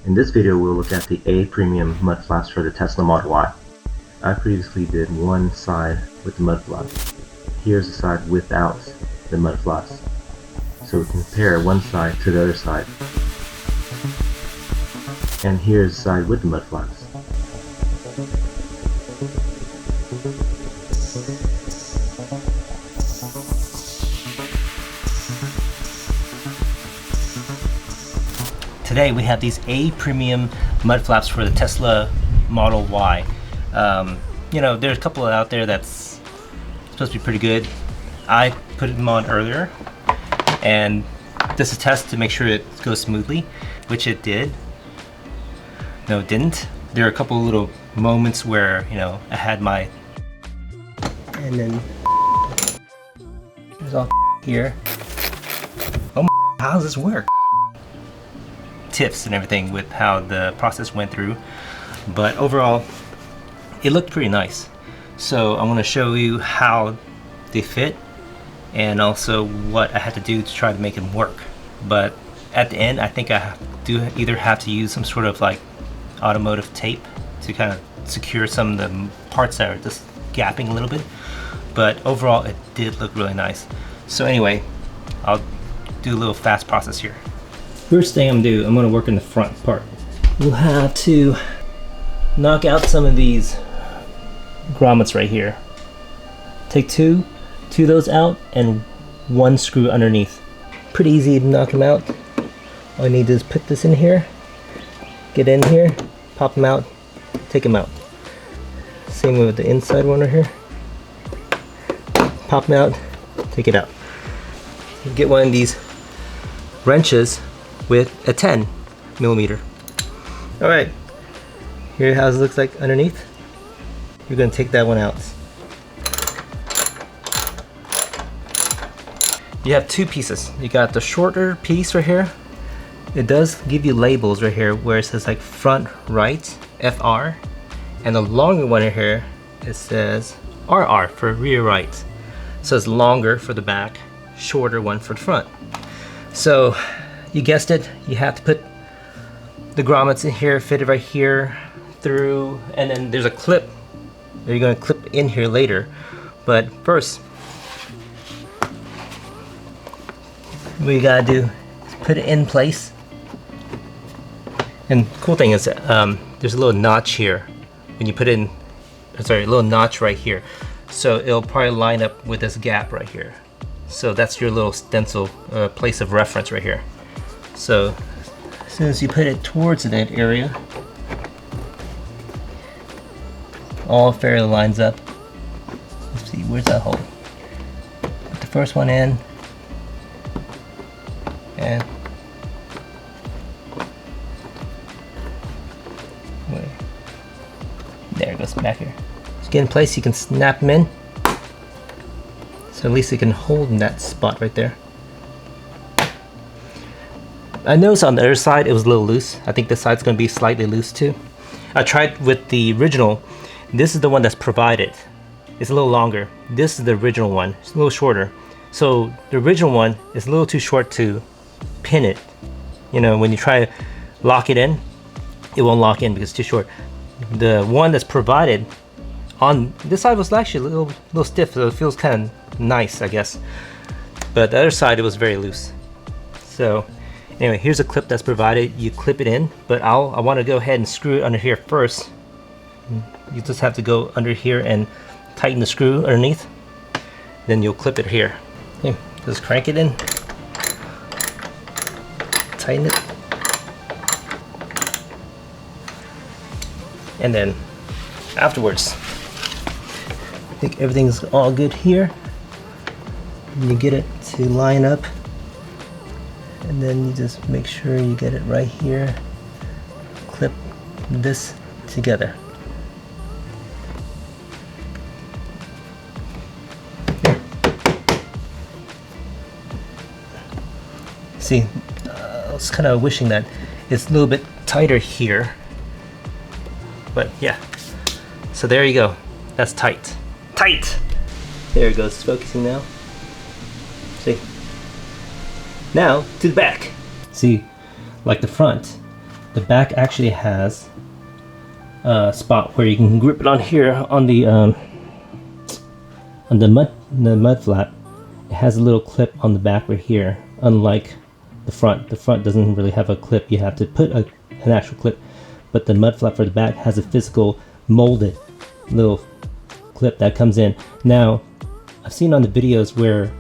In this video, we'll look at the A premium mud flaps for the Tesla Model Y. I previously did one side with the mud flaps. Here's the side without the mud flaps. So we compare one side to the other side. And here's the side with the mud flaps. Today we have these A premium mud flaps for the Tesla Model Y. You know, there's a couple out there that's supposed to be pretty good. I put them on earlier, and this is a test to make sure it goes smoothly, which it did. No, it didn't. There are a couple of little moments where, you know, I had my, and then there's all here. Oh my, how does this work? Tips and everything with how the process went through, but overall it looked pretty nice. So I'm going to show you how they fit and also what I had to do to try to make them work. But at the end, I think I do either have to use some sort of like automotive tape to kind of secure some of the parts that are just gapping a little bit, but overall it did look really nice. So anyway, I'll do a little fast process here. First thing I'm going to work in the front part. We'll have to knock out some of these grommets right here. Take two of those out and one screw underneath. Pretty easy to knock them out. All I need to do is put this in here, get in here, pop them out, take them out. Same with the inside one right here. Pop them out, take it out. Get one of these wrenches with a 10mm. Alright, here's how it looks like underneath. You're going to take that one out. You have two pieces. You got the shorter piece right here. It does give you labels right here where it says like front right, FR, and the longer one right here, it says RR for rear right. So it's longer for the back, shorter one for the front. So you guessed it, you have to put the grommets in here, fit it right here through, and then there's a clip that you're going to clip in here later. But first, what you gotta do is put it in place. And the cool thing is there's a little notch here when you put it in, sorry, a little notch right here. So it'll probably line up with this gap right here. So that's your little stencil place of reference right here. So as soon as you put it towards that area, all fairly lines up. Let's see, where's that hole? Put the first one in, and there it goes back here. Just get in place, you can snap them in. So at least it can hold in that spot right there. I noticed on the other side it was a little loose. I think this side's going to be slightly loose too. I tried with the original. This is the one that's provided. It's a little longer. This is the original one. It's a little shorter. So the original one is a little too short to pin it. You know, when you try to lock it in, it won't lock in because it's too short. The one that's provided on this side was actually a little stiff, so it feels kind of nice, I guess. But the other side, it was very loose. So anyway, here's a clip that's provided. You clip it in, but I want to go ahead and screw it under here first. You just have to go under here and tighten the screw underneath. Then you'll clip it here. Okay, just crank it in. Tighten it. And then afterwards, I think everything's all good here. And you get it to line up. And then you just make sure you get it right here. Clip this together. There. See, I was kind of wishing that it's a little bit tighter here. But yeah, so there you go. That's tight. Tight! There it goes, it's focusing now. See? Now, to the back. See, like the front, the back actually has a spot where you can grip it on here on the mud flap. It has a little clip on the back right here, unlike the front. The front doesn't really have a clip. You have to put an actual clip, but the mud flap for the back has a physical molded little clip that comes in. Now, I've seen on the videos where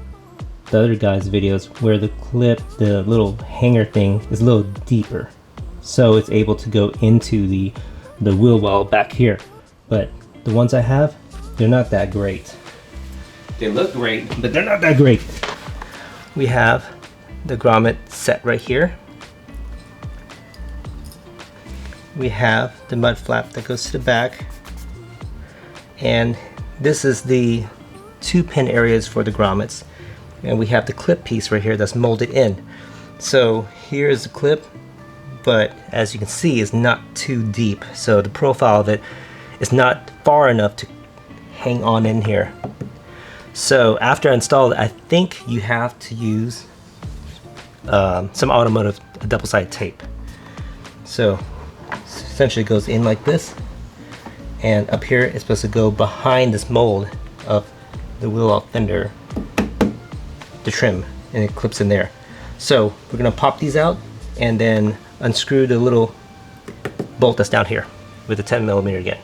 the other guys' videos where the clip, the little hanger thing, is a little deeper, so it's able to go into the wheel well back here. But the ones I have, they're not that great. They look great, but they're not that great. We have the grommet set right here. We have the mud flap that goes to the back, and this is the 2-pin areas for the grommets, and we have the clip piece right here that's molded in. So here's the clip, but as you can see, it's not too deep, so the profile of it is not far enough to hang on in here. So after I installed it, I think you have to use some automotive double-sided tape. So essentially it goes in like this, and up here it's supposed to go behind this mold of the wheel well fender, the trim, and it clips in there. So we're gonna pop these out and then unscrew the little bolt that's down here with a 10mm again.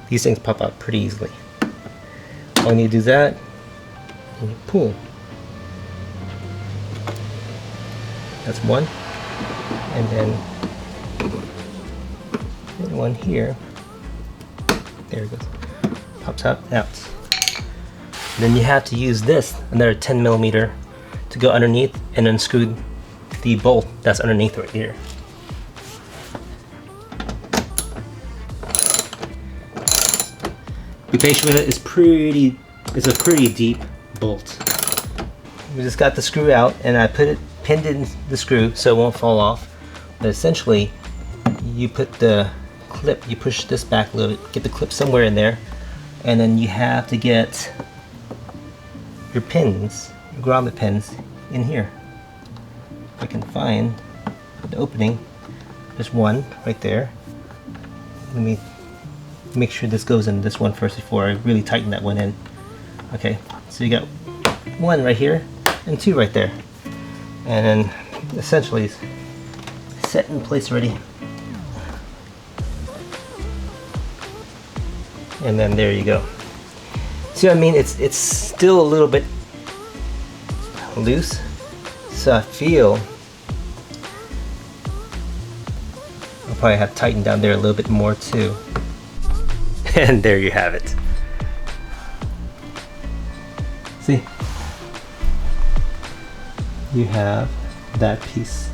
These things pop out pretty easily. All you need to do is that, and you pull. That's one, and then one here. There it goes. Pops out. Then you have to use this, another 10mm, to go underneath and unscrew the bolt that's underneath right here. Be patient with it. It's a pretty deep bolt. We just got the screw out, and I pinned in the screw so it won't fall off. But essentially, you put the clip, you push this back a little bit, get the clip somewhere in there, and then you have to get your pins, your grommet pins, in here. If I can find the opening, there's one right there. Let me make sure this goes in this one first before I really tighten that one in. Okay, so you got one right here and two right there, and then essentially it's set in place already. And then there you go. See what I mean? It's still a little bit loose, so I feel I'll probably have to tighten down there a little bit more too. And there you have it. See? You have that piece,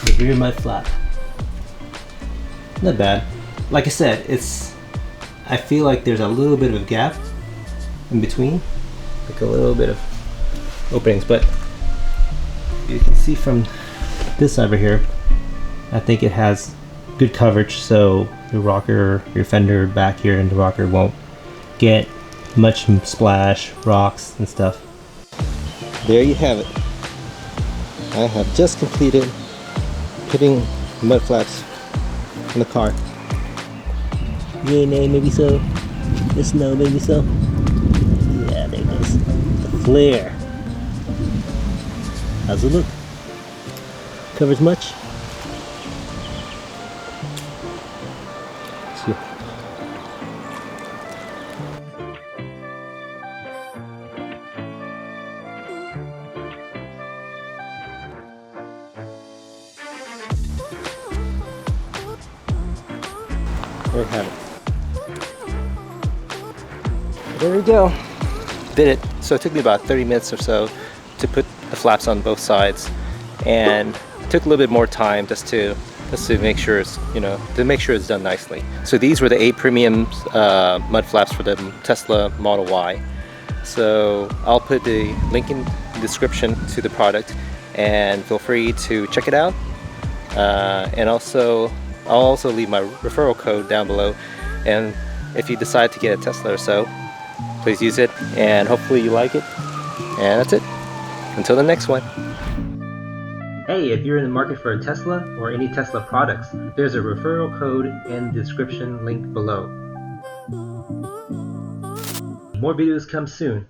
the rear mud flap. Not bad. Like I said, I feel like there's a little bit of a gap in between, like a little bit of openings, but you can see from this over here, I think it has good coverage, so your rocker, your fender back here and the rocker won't get much splash, rocks and stuff. There you have it. I have just completed putting mud flaps in the car. Yay, nay, maybe so. Yes, no, maybe so. Yeah, there it goes. The flare. How's it look? Covers much? See. There we have it. There we go. Did it. So it took me about 30 minutes or so to put the flaps on both sides, and it took a little bit more time just to make sure it's, to make sure it's done nicely. So these were the A Premium mud flaps for the Tesla Model Y. So I'll put the link in the description to the product, and feel free to check it out. And also, I'll also leave my referral code down below, and if you decide to get a Tesla or so, please use it, and hopefully you like it. And that's it. Until the next one. Hey, if you're in the market for a Tesla or any Tesla products, there's a referral code in the description link below. More videos come soon.